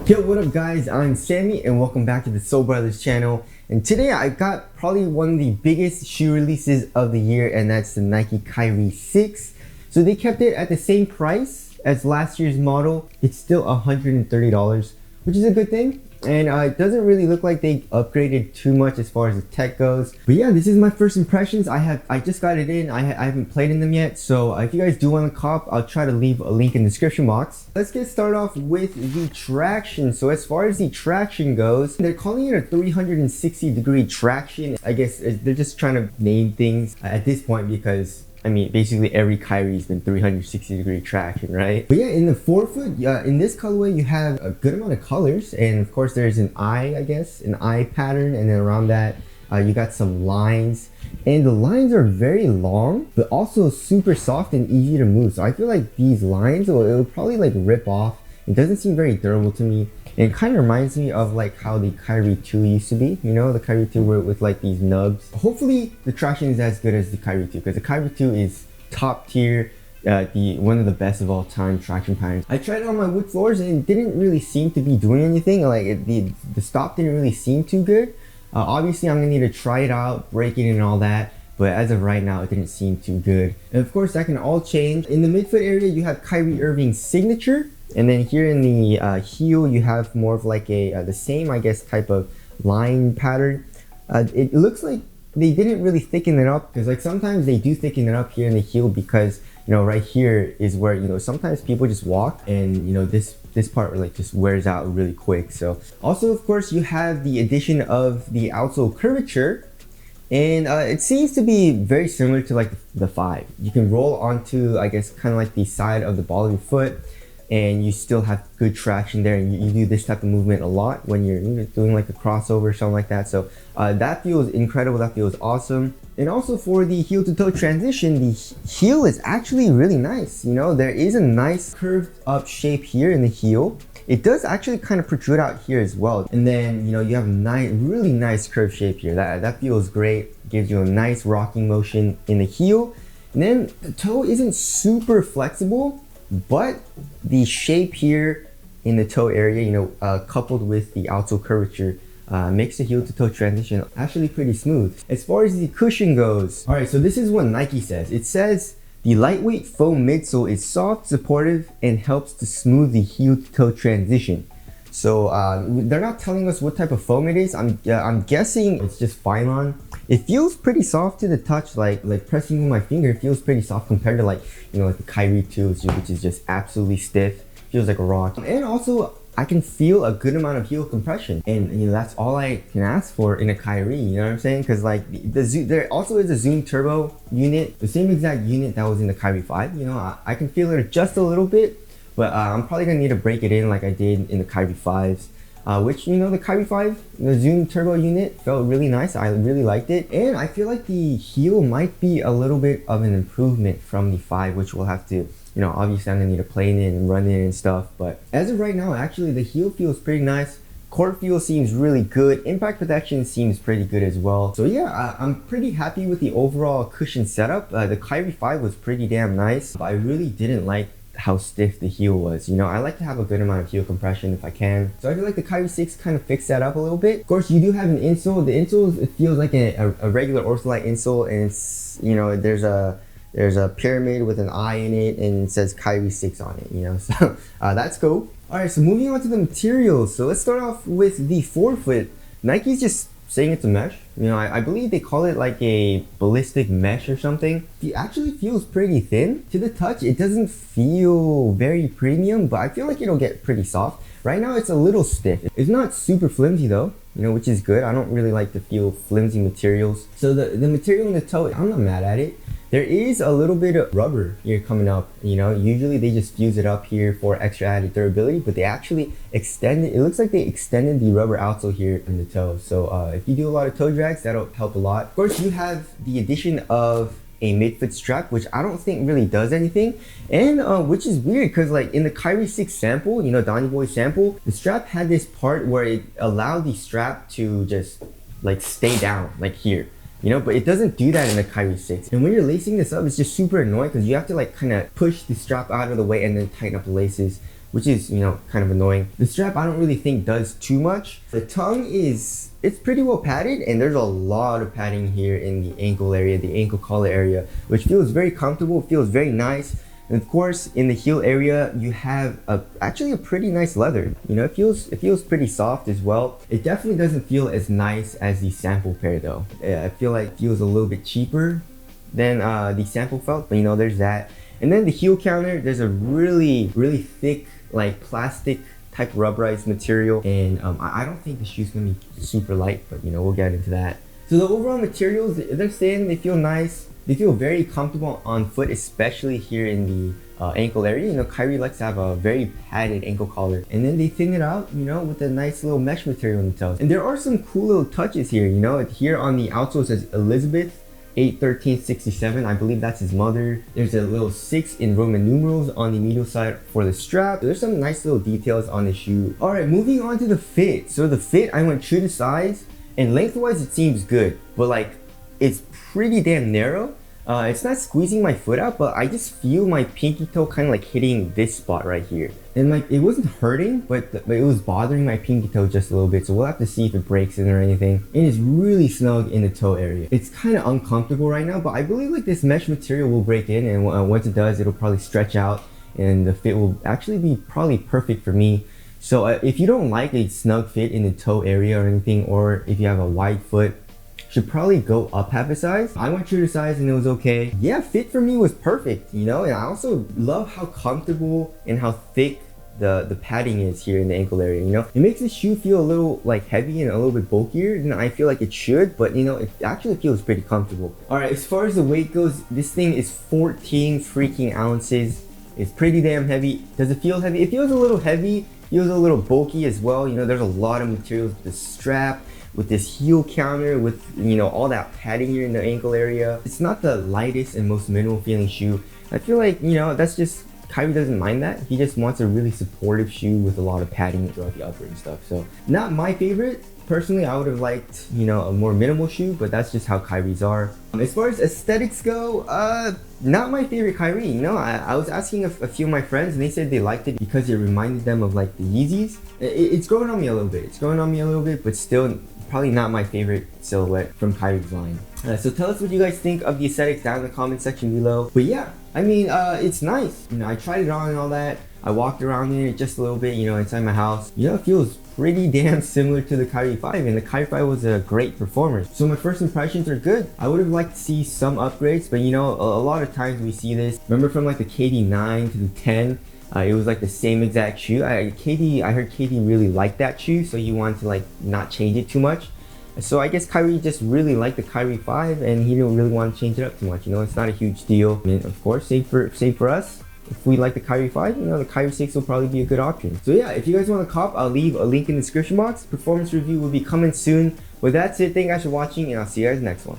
Yo, what up guys, I'm Sammy and welcome back to the Soul Brothers channel. And today I got probably one of the biggest shoe releases of the year, and that's the Nike Kyrie 6. So they kept it at the same price as last year's model. It's still $130, which is a good thing. And it doesn't really look like they upgraded too much as far as the tech goes. But yeah, this is my first impressions. I just got it in. I haven't played in them yet. So if you guys do want to cop, I'll try to leave a link in the description box. Let's get started off with the traction. So as far as the traction goes, they're calling it a 360-degree traction. I guess they're just trying to name things at this point because I mean, basically every Kyrie's been 360-degree traction, right? But yeah, in the forefoot, in this colorway, you have a good amount of colors. And of course, there's an eye, I guess, an eye pattern. And then around that, you got some lines. And the lines are very long, but also super soft and easy to move. So I feel like these lines, it'll probably like rip off. It doesn't seem very durable to me. And it kind of reminds me of like how the Kyrie 2 used to be, you know, the Kyrie 2 with like these nubs. Hopefully the traction is as good as the Kyrie 2, because the Kyrie 2 is top tier, one of the best of all time traction patterns. I tried it on my wood floors and it didn't really seem to be doing anything. Like the stop didn't really seem too good. Obviously I'm gonna need to try it out, break it and all that. But as of right now, it didn't seem too good. And of course that can all change. In the midfoot area, you have Kyrie Irving's signature. And then here in the heel, you have more of like the same, I guess, type of line pattern. It looks like they didn't really thicken it up, because like sometimes they do thicken it up here in the heel because, you know, right here is where, you know, sometimes people just walk and, you know, this part like just wears out really quick. So also, of course, you have the addition of the outsole curvature. And it seems to be very similar to like the 5. You can roll onto, I guess, kind of like the side of the ball of your foot, and you still have good traction there, and you do this type of movement a lot when you're doing like a crossover or something like that. So that feels incredible, that feels awesome. And also for the heel to toe transition, the heel is actually really nice. You know, there is a nice curved up shape here in the heel. It does actually kind of protrude out here as well. And then, you know, you have a really nice curved shape here. That feels great, gives you a nice rocking motion in the heel. And then the toe isn't super flexible, but the shape here in the toe area, you know, coupled with the outsole curvature, makes the heel to toe transition actually pretty smooth. As far as the cushion goes, all right, so this is what Nike says. It says the lightweight foam midsole is soft, supportive, and helps to smooth the heel to toe transition. So they're not telling us what type of foam it is. I'm guessing it's just Phylon. It feels pretty soft to the touch, like pressing with my finger. It feels pretty soft compared to like, you know, like the Kyrie 2, which is just absolutely stiff. Feels like a rock. And also, I can feel a good amount of heel compression, and you know, that's all I can ask for in a Kyrie. You know what I'm saying? Because like there also is a Zoom Turbo unit, the same exact unit that was in the Kyrie 5. You know, I can feel it just a little bit. But I'm probably gonna need to break it in like I did in the Kyrie 5s, which, you know, the Kyrie 5, the Zoom Turbo unit felt really nice. I really liked it. And I feel like the heel might be a little bit of an improvement from the 5, which we'll have to, you know, obviously I'm gonna need to play in it and run it and stuff. But as of right now, actually the heel feels pretty nice. Court feel seems really good. Impact protection seems pretty good as well. So yeah, I'm pretty happy with the overall cushion setup. The Kyrie 5 was pretty damn nice, but I really didn't like how stiff the heel was. You know, I like to have a good amount of heel compression if I can. So I feel like the Kyrie 6 kind of fixed that up a little bit. Of course, you do have an insole. The insole, it feels like a regular Ortholite insole, and it's, you know, there's a pyramid with an eye in it, and it says Kyrie 6 on it, you know, so that's cool. All right, so moving on to the materials. So let's start off with the forefoot. Nike's just saying it's a mesh. You know, I believe they call it like a ballistic mesh or something. It actually feels pretty thin. To the touch, it doesn't feel very premium, but I feel like it'll get pretty soft. Right now, it's a little stiff. It's not super flimsy though, you know, which is good. I don't really like to feel flimsy materials. So the material in the toe, I'm not mad at it. There is a little bit of rubber here coming up, you know. Usually they just fuse it up here for extra added durability, but they actually extended, it looks like they extended the rubber outsole here in the toe. So if you do a lot of toe drags, that'll help a lot. Of course, you have the addition of a midfoot strap, which I don't think really does anything, and which is weird because like in the Kyrie 6 sample, you know, Donny Boy sample, the strap had this part where it allowed the strap to just like stay down like here. you know, but it doesn't do that in the Kyrie 6. And when you're lacing this up, it's just super annoying because you have to like kind of push the strap out of the way and then tighten up the laces, which is, you know, kind of annoying. The strap I don't really think does too much. The tongue it's pretty well padded, and there's a lot of padding here in the ankle area, the ankle collar area, which feels very comfortable, feels very nice. And of course, in the heel area, you have actually a pretty nice leather. You know, it feels pretty soft as well. It definitely doesn't feel as nice as the sample pair though. I feel like it feels a little bit cheaper than the sample felt, but you know, there's that. And then the heel counter, there's a really thick, like plastic type rubberized material, and I don't think the shoe's gonna be super light, but you know, we'll get into that. So the overall materials, they're saying they feel nice. They feel very comfortable on foot, especially here in the ankle area. You know, Kyrie likes to have a very padded ankle collar. And then they thin it out, you know, with a nice little mesh material in the toes. And there are some cool little touches here, you know. Here on the outsole it says Elizabeth 81367. I believe that's his mother. There's a little 6 in Roman numerals on the medial side for the strap. There's some nice little details on the shoe. All right, moving on to the fit. So the fit, I went true to size, and lengthwise it seems good, but like it's pretty damn narrow. It's not squeezing my foot out, but I just feel my pinky toe kind of like hitting this spot right here. And like, it wasn't hurting, but it was bothering my pinky toe just a little bit. So we'll have to see if it breaks in or anything. It is really snug in the toe area. It's kind of uncomfortable right now, but I believe like this mesh material will break in, and once it does, it'll probably stretch out and the fit will actually be probably perfect for me. So if you don't like a snug fit in the toe area or anything, or if you have a wide foot, should probably go up half a size. I went true to size and it was okay. Yeah, fit for me was perfect, you know, and I also love how comfortable and how thick the padding is here in the ankle area, you know. It makes the shoe feel a little like heavy and a little bit bulkier than I feel like it should, but you know, it actually feels pretty comfortable. All right, as far as the weight goes, this thing is 14 freaking ounces. It's pretty damn heavy. Does it feel heavy? It feels a little heavy. It feels a little bulky as well. You know, there's a lot of materials with the strap, with this heel counter, with, you know, all that padding here in the ankle area. It's not the lightest and most minimal feeling shoe. I feel like, you know, that's just, Kyrie doesn't mind that. He just wants a really supportive shoe with a lot of padding throughout the upper and stuff. So not my favorite. Personally, I would have liked, you know, a more minimal shoe, but that's just how Kyrie's are. As far as aesthetics go, not my favorite Kyrie. You know, I was asking a few of my friends and they said they liked it because it reminded them of like the Yeezys. It's growing on me a little bit. It's growing on me a little bit, but still probably not my favorite silhouette from Kyrie's line. So tell us what you guys think of the aesthetics down in the comment section below. But yeah, I mean, it's nice. You know, I tried it on and all that. I walked around in it just a little bit, you know, inside my house. You know, it feels pretty damn similar to the Kyrie 5, and the Kyrie 5 was a great performer. So my first impressions are good. I would have liked to see some upgrades, but you know, a lot of times we see this. Remember from like the KD9 to the 10, it was like the same exact shoe. I heard KD really liked that shoe, so he wanted to like not change it too much. So I guess Kyrie just really liked the Kyrie 5 and he didn't really want to change it up too much. You know, it's not a huge deal. I mean, of course, same for us. If we like the Kyrie 5, you know, the Kyrie 6 will probably be a good option. So yeah, if you guys want to cop, I'll leave a link in the description box. Performance review will be coming soon. But that's it. Thank you guys for watching, and I'll see you guys next one.